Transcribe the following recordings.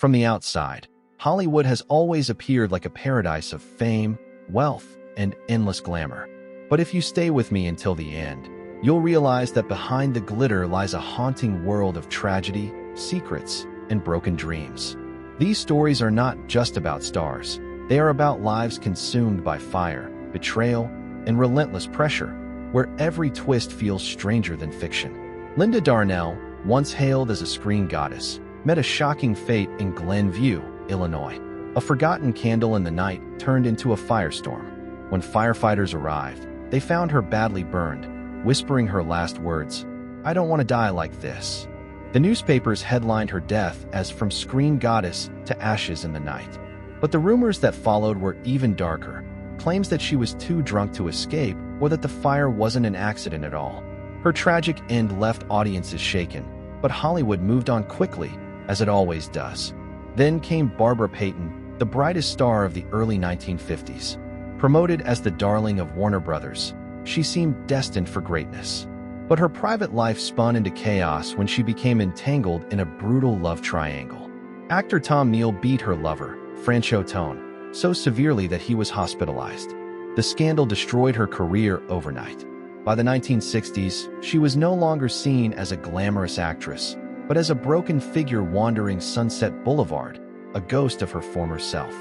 From the outside, Hollywood has always appeared like a paradise of fame, wealth, and endless glamour. But if you stay with me until the end, you'll realize that behind the glitter lies a haunting world of tragedy, secrets, and broken dreams. These stories are not just about stars. They are about lives consumed by fire, betrayal, and relentless pressure, where every twist feels stranger than fiction. Linda Darnell, once hailed as a screen goddess, met a shocking fate in Glenview, Illinois. A forgotten candle in the night turned into a firestorm. When firefighters arrived, they found her badly burned, whispering her last words, "I don't want to die like this." The newspapers headlined her death as "From Screen Goddess to Ashes in the Night." But the rumors that followed were even darker. Claims that she was too drunk to escape or that the fire wasn't an accident at all. Her tragic end left audiences shaken, but Hollywood moved on quickly, as it always does. Then came Barbara Payton, the brightest star of the early 1950s. Promoted as the darling of Warner Brothers, she seemed destined for greatness. But her private life spun into chaos when she became entangled in a brutal love triangle. Actor Tom Neal beat her lover, Franchot Tone, so severely that he was hospitalized. The scandal destroyed her career overnight. By the 1960s, she was no longer seen as a glamorous actress, but as a broken figure wandering Sunset Boulevard, a ghost of her former self.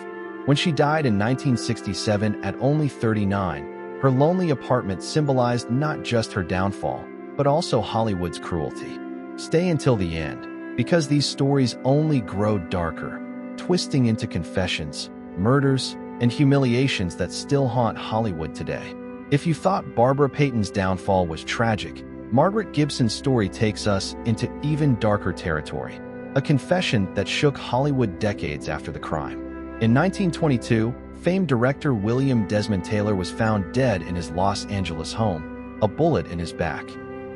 When she died in 1967 at only 39, her lonely apartment symbolized not just her downfall, but also Hollywood's cruelty. Stay until the end, because these stories only grow darker, twisting into confessions, murders, and humiliations that still haunt Hollywood today. If you thought Barbara Payton's downfall was tragic, Margaret Gibson's story takes us into even darker territory, a confession that shook Hollywood decades after the crime. In 1922, famed director William Desmond Taylor was found dead in his Los Angeles home, a bullet in his back.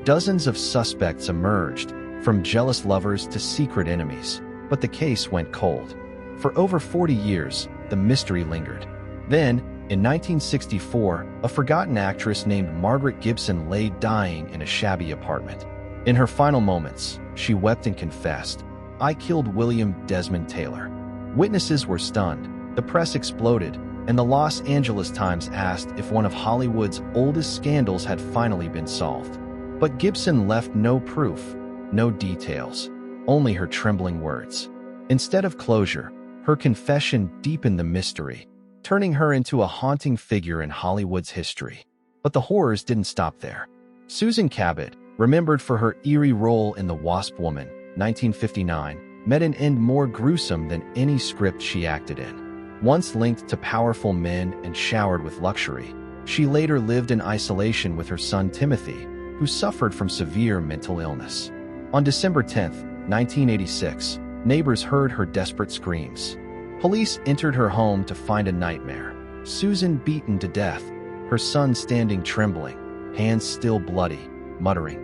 Dozens of suspects emerged, from jealous lovers to secret enemies, but the case went cold. For over 40 years, the mystery lingered. Then, in 1964, a forgotten actress named Margaret Gibson lay dying in a shabby apartment. In her final moments, she wept and confessed, "I killed William Desmond Taylor." Witnesses were stunned, the press exploded, and the Los Angeles Times asked if one of Hollywood's oldest scandals had finally been solved. But Gibson left no proof, no details, only her trembling words. Instead of closure, her confession deepened the mystery, turning her into a haunting figure in Hollywood's history. But the horrors didn't stop there. Susan Cabot, remembered for her eerie role in The Wasp Woman, 1959, met an end more gruesome than any script she acted in. Once linked to powerful men and showered with luxury, she later lived in isolation with her son Timothy, who suffered from severe mental illness. On December 10, 1986, neighbors heard her desperate screams. Police entered her home to find a nightmare. Susan beaten to death, her son standing trembling, hands still bloody, muttering,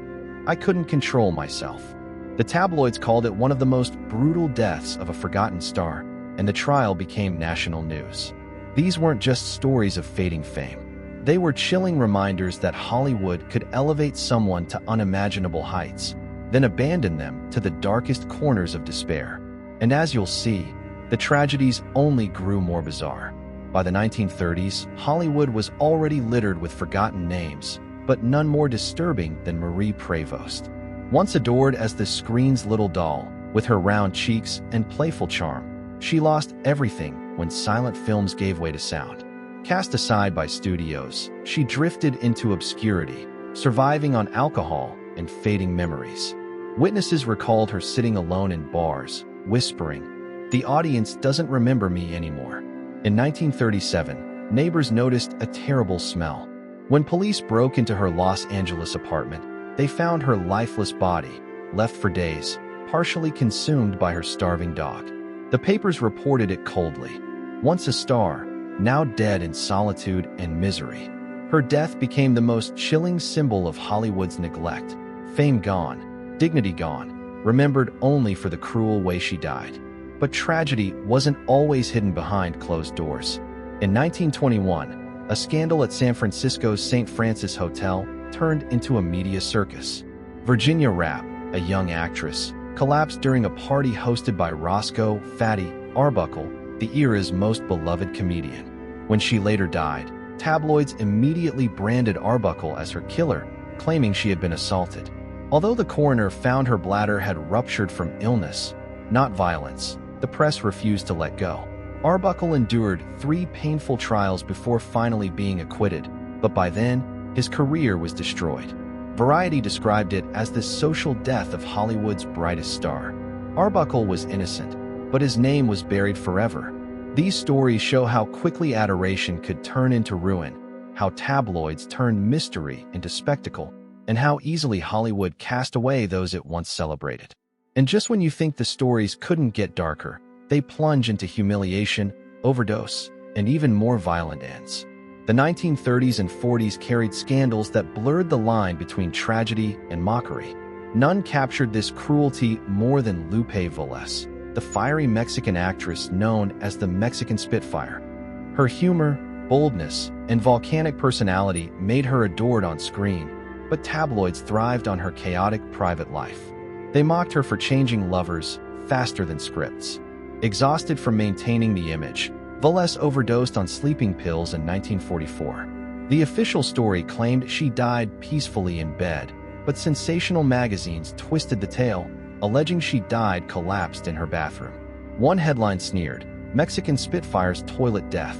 "I couldn't control myself." The tabloids called it one of the most brutal deaths of a forgotten star, and the trial became national news. These weren't just stories of fading fame. They were chilling reminders that Hollywood could elevate someone to unimaginable heights, then abandon them to the darkest corners of despair. And as you'll see, the tragedies only grew more bizarre. By the 1930s, Hollywood was already littered with forgotten names, but none more disturbing than Marie Prevost. Once adored as the screen's little doll, with her round cheeks and playful charm, she lost everything when silent films gave way to sound. Cast aside by studios, she drifted into obscurity, surviving on alcohol and fading memories. Witnesses recalled her sitting alone in bars, whispering, "The audience doesn't remember me anymore." In 1937, neighbors noticed a terrible smell. When police broke into her Los Angeles apartment, they found her lifeless body, left for days, partially consumed by her starving dog. The papers reported it coldly. Once a star, now dead in solitude and misery. Her death became the most chilling symbol of Hollywood's neglect. Fame gone, dignity gone, remembered only for the cruel way she died. But tragedy wasn't always hidden behind closed doors. In 1921, a scandal at San Francisco's St. Francis Hotel turned into a media circus. Virginia Rappe, a young actress, collapsed during a party hosted by Roscoe "Fatty" Arbuckle, the era's most beloved comedian. When she later died, tabloids immediately branded Arbuckle as her killer, claiming she had been assaulted. Although the coroner found her bladder had ruptured from illness, not violence, the press refused to let go. Arbuckle endured 3 painful trials before finally being acquitted, but by then, his career was destroyed. Variety described it as the social death of Hollywood's brightest star. Arbuckle was innocent, but his name was buried forever. These stories show how quickly adoration could turn into ruin, how tabloids turned mystery into spectacle, and how easily Hollywood cast away those it once celebrated. And just when you think the stories couldn't get darker, they plunge into humiliation, overdose, and even more violent ends. The 1930s and 40s carried scandals that blurred the line between tragedy and mockery. None captured this cruelty more than Lupe Velez, the fiery Mexican actress known as the Mexican Spitfire. Her humor, boldness, and volcanic personality made her adored on screen, but tabloids thrived on her chaotic private life. They mocked her for changing lovers faster than scripts. Exhausted from maintaining the image, Velez overdosed on sleeping pills in 1944. The official story claimed she died peacefully in bed, but sensational magazines twisted the tale, alleging she died collapsed in her bathroom. One headline sneered, "Mexican Spitfire's toilet death."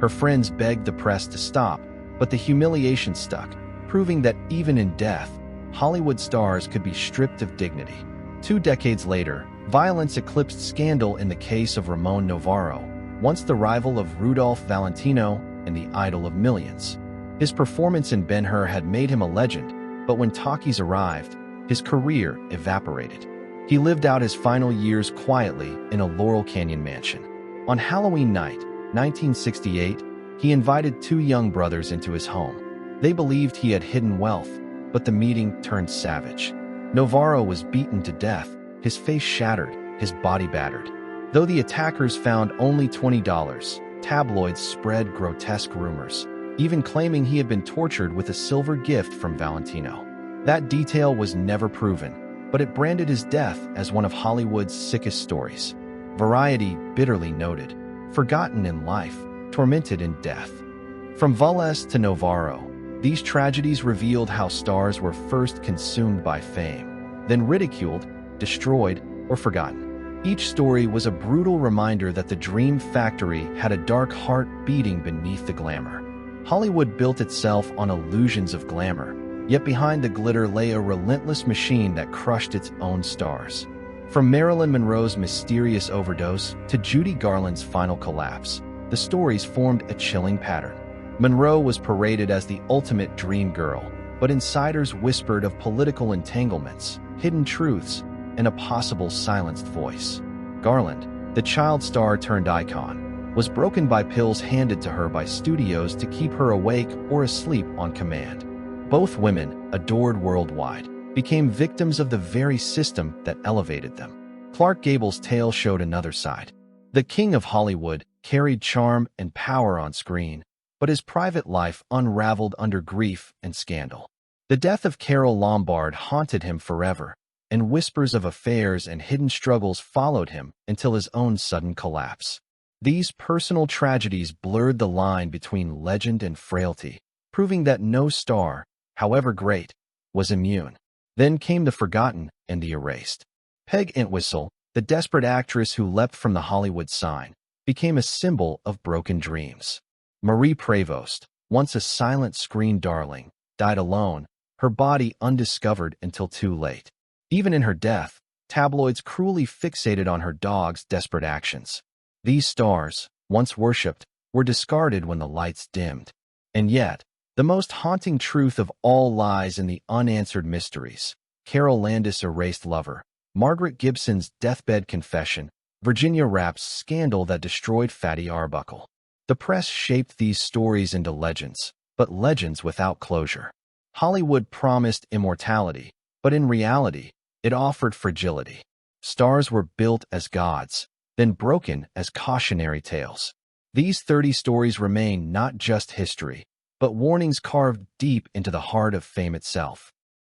Her friends begged the press to stop, but the humiliation stuck, proving that even in death, Hollywood stars could be stripped of dignity. 2 decades later, violence eclipsed scandal in the case of Ramon Novarro, once the rival of Rudolph Valentino and the idol of millions. His performance in Ben-Hur had made him a legend, but when talkies arrived, his career evaporated. He lived out his final years quietly in a Laurel Canyon mansion. On Halloween night, 1968, he invited 2 young brothers into his home. They believed he had hidden wealth, but the meeting turned savage. Novarro was beaten to death, his face shattered, his body battered. Though the attackers found only $20, tabloids spread grotesque rumors, even claiming he had been tortured with a silver gift from Valentino. That detail was never proven, but it branded his death as one of Hollywood's sickest stories. Variety bitterly noted, "Forgotten in life, tormented in death." From Velez to Novarro, these tragedies revealed how stars were first consumed by fame, then ridiculed, destroyed, or forgotten. Each story was a brutal reminder that the dream factory had a dark heart beating beneath the glamour. Hollywood built itself on illusions of glamour, yet behind the glitter lay a relentless machine that crushed its own stars. From Marilyn Monroe's mysterious overdose to Judy Garland's final collapse, the stories formed a chilling pattern. Monroe was paraded as the ultimate dream girl, but insiders whispered of political entanglements, hidden truths, and a possible silenced voice. Garland, the child star turned icon, was broken by pills handed to her by studios to keep her awake or asleep on command. Both women, adored worldwide, became victims of the very system that elevated them. Clark Gable's tale showed another side. The king of Hollywood carried charm and power on screen, but his private life unraveled under grief and scandal. The death of Carole Lombard haunted him forever, and whispers of affairs and hidden struggles followed him until his own sudden collapse. These personal tragedies blurred the line between legend and frailty, proving that no star, however great, was immune. Then came the forgotten and the erased. Peg Entwistle, the desperate actress who leapt from the Hollywood sign, became a symbol of broken dreams. Marie Prevost, once a silent screen darling, died alone, her body undiscovered until too late. Even in her death, tabloids cruelly fixated on her dog's desperate actions. These stars, once worshipped, were discarded when the lights dimmed. And yet, the most haunting truth of all lies in the unanswered mysteries. Carol Landis' erased lover, Margaret Gibson's deathbed confession, Virginia Rapp's scandal that destroyed Fatty Arbuckle. The press shaped these stories into legends, but legends without closure. Hollywood promised immortality, but in reality, it offered fragility. Stars were built as gods, then broken as cautionary tales. These 30 stories remain not just history, but warnings carved deep into the heart of fame itself.